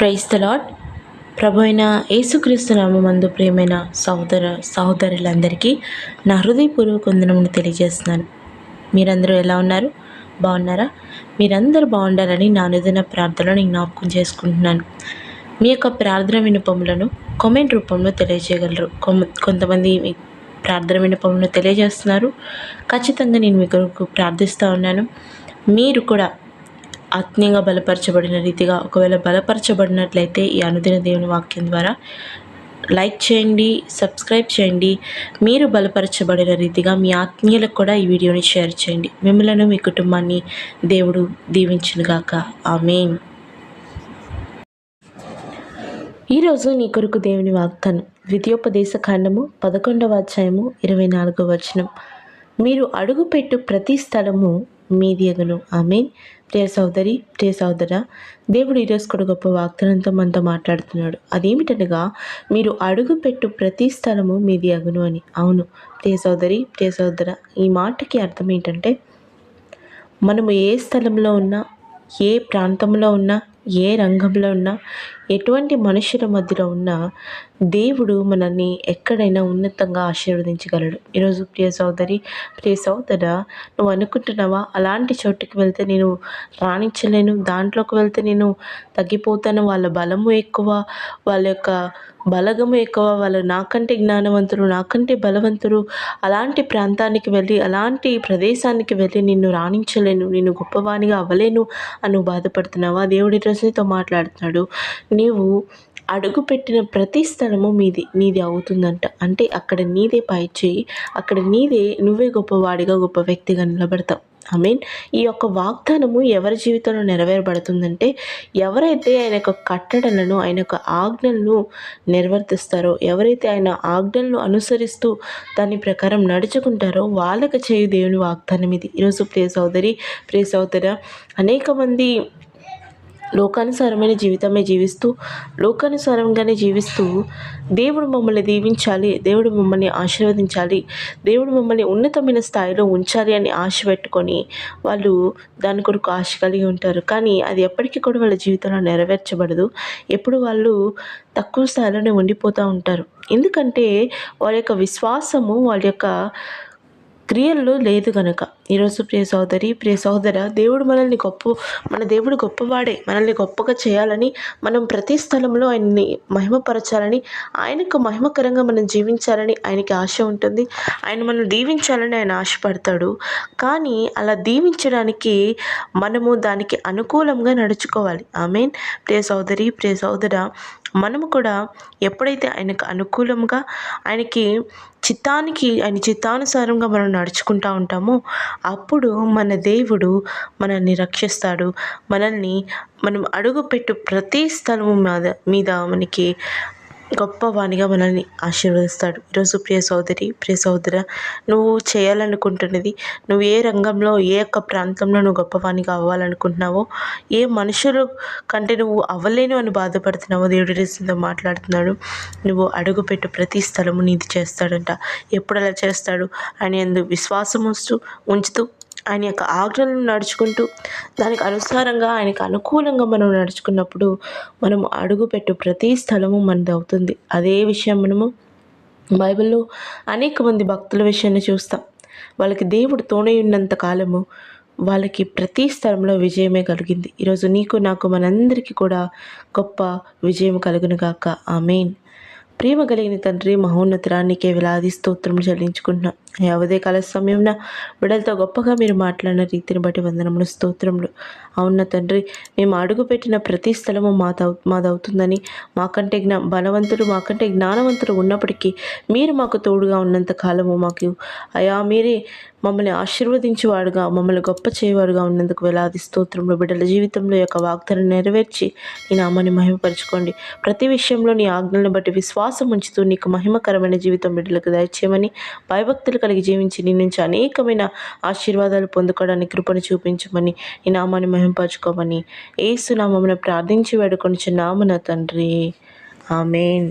Praise the lord. ప్రభు అయిన యేసుక్రీస్తు నామమందు ప్రియమైన సహోదరులందరికీ నా హృదయపూర్వక వందనములు తెలియజేస్తున్నాను. మీరందరూ ఎలా ఉన్నారు? బాగున్నారా? మీరందరూ బాగుండాలని నా అనుదిన ప్రార్థనలను జ్ఞాపకం చేసుకుంటున్నాను. మీ యొక్క ప్రార్థన విన్నపములను కామెంట్ రూపంలో తెలియజేయగలరు. కొంతమంది మీ ప్రార్థన విన్నపములను తెలియజేస్తున్నారు. ఖచ్చితంగా నేను మీ కొరకు ప్రార్థిస్తూ ఉన్నాను. మీరు కూడా ఆత్మీయంగా బలపరచబడిన రీతిగా ఒకవేళ బలపరచబడినట్లయితే ఈ అనుదిన దేవుని వాక్యం ద్వారా లైక్ చేయండి, సబ్స్క్రైబ్ చేయండి. మీరు బలపరచబడిన రీతిగా మీ ఆత్మీయులకు కూడా ఈ వీడియోని షేర్ చేయండి. మిమ్మలను మీ కుటుంబాన్ని దేవుడు దీవించునుగాక. ఆమేన్. ఈరోజు నీ కొరకు దేవుని వాగ్దానం ద్వితీయోపదేశ కాండము 11వ అధ్యాయము 24వ వచనం. మీరు అడుగుపెట్టు ప్రతి స్థలము మీది అగును. ఆమేన్. ప్రియ సోదరి, ప్రియ సోదరా, దేవుడు ఈరోజు కూడా గొప్ప వాగ్దానంతో మనతో మాట్లాడుతున్నాడు. అదేమిటనగా మీరు అడుగుపెట్టు ప్రతి స్థలము మీది అగును అని. అవును ప్రియ సోదరి, ప్రియ సోదరా, ఈ మాటకి అర్థం ఏంటంటే మనము ఏ స్థలంలో ఉన్నా, ఏ ప్రాంతంలో ఉన్నా, ఏ రంగంలో ఉన్నా, ఎటువంటి మనుషుల మధ్యలో ఉన్నా దేవుడు మనల్ని ఎక్కడైనా ఉన్నతంగా ఆశీర్వదించగలడు. ఈరోజు ప్రియ సోదరి, ప్రియ సోదరా, నువ్వు అనుకుంటున్నావా అలాంటి చోటుకి వెళ్తే నేను రాణించలేను, దాంట్లోకి వెళ్తే నేను తగ్గిపోతాను, వాళ్ళ బలము ఎక్కువ, వాళ్ళ యొక్క బలగము ఎక్కువ, వాళ్ళు నాకంటే జ్ఞానవంతులు, నాకంటే బలవంతులు, అలాంటి ప్రాంతానికి వెళ్ళి, అలాంటి ప్రదేశానికి వెళ్ళి నిన్ను రాణించలేను, నిన్ను గొప్పవానిగా అవ్వలేను అని బాధపడుతున్నావా? దేవుడి రోజుతో మాట్లాడుతున్నాడు. నీవు అడుగుపెట్టిన ప్రతి స్థలము నీది అవుతుందంట. అంటే అక్కడ నీదే పై చేయి, అక్కడ నువ్వే గొప్పవాడిగా, గొప్ప వ్యక్తిగా నిలబడతావు. ఆమేన్. ఈ యొక్క వాగ్దానము ఎవరి జీవితంలో నెరవేరబడుతుందంటే ఎవరైతే ఆయన యొక్క కట్టడలను, ఆయన యొక్క ఆజ్ఞలను నిర్వర్తిస్తారో, ఎవరైతే ఆయన ఆజ్ఞలను అనుసరిస్తూ దాని ప్రకారం నడుచుకుంటారో వాళ్ళకి చేయు దేవుని వాగ్దానం ఇది. ఈరోజు ప్రియ సోదరి, ప్రియ సోదరా, అనేక మంది లోకానుసారమైన జీవితమే జీవిస్తూ, లోకానుసారంగానే జీవిస్తూ దేవుడు మమ్మల్ని దీవించాలి, దేవుడు మమ్మల్ని ఆశీర్వదించాలి, దేవుడు మమ్మల్ని ఉన్నతమైన స్థాయిలో ఉంచాలి అని ఆశ పెట్టుకొని వాళ్ళు దాని కొరకు ఆశ కలిగి ఉంటారు. కానీ అది ఎప్పటికీ కూడా వాళ్ళ జీవితంలో నెరవేర్చబడదు. ఎప్పుడు వాళ్ళు తక్కువ స్థాయిలోనే ఉండిపోతూ ఉంటారు. ఎందుకంటే వాళ్ళ యొక్క విశ్వాసము, వాళ్ళ యొక్క క్రియల్లో లేదు కనుక. ఈరోజు ప్రియ సోదరి, ప్రియ సోదర, మన దేవుడు గొప్పవాడే. మనల్ని గొప్పగా చేయాలని, మనం ప్రతి స్థలంలో ఆయన్ని మహిమపరచాలని, ఆయనకు మహిమకరంగా మనం జీవించాలని ఆయనకి ఆశ ఉంటుంది. ఆయన మనం దీవించాలని ఆయన ఆశపడతాడు. కానీ అలా దీవించడానికి మనము దానికి అనుకూలంగా నడుచుకోవాలి. ఆమేన్. ప్రియ సోదరి, ప్రియ సోదర, మనము కూడా ఎప్పుడైతే ఆయనకు అనుకూలంగా, ఆయన చిత్తానుసారంగా మనం నడుచుకుంటూ ఉంటామో అప్పుడు మన దేవుడు మనల్ని రక్షిస్తాడు. మనం అడుగుపెట్టు ప్రతి స్థలము మీద మనకి గొప్పవానిగా మనల్ని ఆశీర్వదిస్తాడు. ఈరోజు ప్రియ సోదరి, ప్రియ సోదర, నువ్వు చేయాలనుకుంటున్నది, నువ్వు ఏ రంగంలో, ఏ యొక్క ప్రాంతంలో నువ్వు గొప్పవానిగా అవ్వాలనుకుంటున్నావో, ఏ మనుషులు కంటే నువ్వు అవ్వలేను అని బాధపడుతున్నావో దేవుడి రీతితో మాట్లాడుతున్నాడు. నువ్వు అడుగుపెట్టు ప్రతి స్థలము నీది చేస్తాడంట. ఎప్పుడు అలా చేస్తాడు? ఆయన యందు విశ్వాసం ఉంచుతూ, ఆయన యొక్క ఆజ్ఞలను నడుచుకుంటూ, దానికి అనుసారంగా, ఆయనకు అనుకూలంగా మనం నడుచుకున్నప్పుడు మనం అడుగుపెట్టు ప్రతి స్థలము మనది అవుతుంది. అదే విషయం మనము బైబిల్లో అనేక మంది భక్తుల విషయాన్ని చూస్తాం. వాళ్ళకి దేవుడు తోడై ఉన్నంత కాలము వాళ్ళకి ప్రతి స్థలంలో విజయమే కలిగింది. ఈరోజు నీకు, నాకు, మనందరికీ కూడా గొప్ప విజయం కలుగును గాక. ఆమేన్. ప్రేమ కలిగిన తండ్రి, మహోన్నతుడా, నీకే వేలాది స్తోత్రములు చెల్లించుకుంటున్నాం. అవదే కాల సమయంలో బిడ్డలతో గొప్పగా మీరు మాట్లాడిన రీతిని బట్టి వందనములు, స్తోత్రములు. అవున తండ్రి, మేము అడుగుపెట్టిన ప్రతి స్థలము మాదవుతుందని, మాకంటే బలవంతులు, మాకంటే జ్ఞానవంతులు ఉన్నప్పటికీ మీరు మాకు తోడుగా ఉన్నంత కాలము మాకు మీరే మమ్మల్ని ఆశీర్వదించేవాడుగా, మమ్మల్ని గొప్ప చేయవాడుగా ఉన్నందుకు వేలాది స్తోత్రములు. బిడ్డల జీవితంలో యొక్క వాగ్దానం నెరవేర్చి నీ నామాన్ని మహిమపరచుకోండి. ప్రతి విషయంలో నీ ఆజ్ఞలను బట్టి విశ్వాసం ఉంచుతూ నీకు మహిమకరమైన జీవితం బిడ్డలకు దయచేయమని, భయభక్తులు కలిగి జీవించి నీ నుంచి అనేకమైన ఆశీర్వాదాలు పొందుకోవడానికి కృపను చూపించమని, ఈ నామాన్ని మహిమపరచుకోమని యేసు నామమున ప్రార్థించి వేడుకొనుచున్నాము నా తండ్రి. ఆమేన్.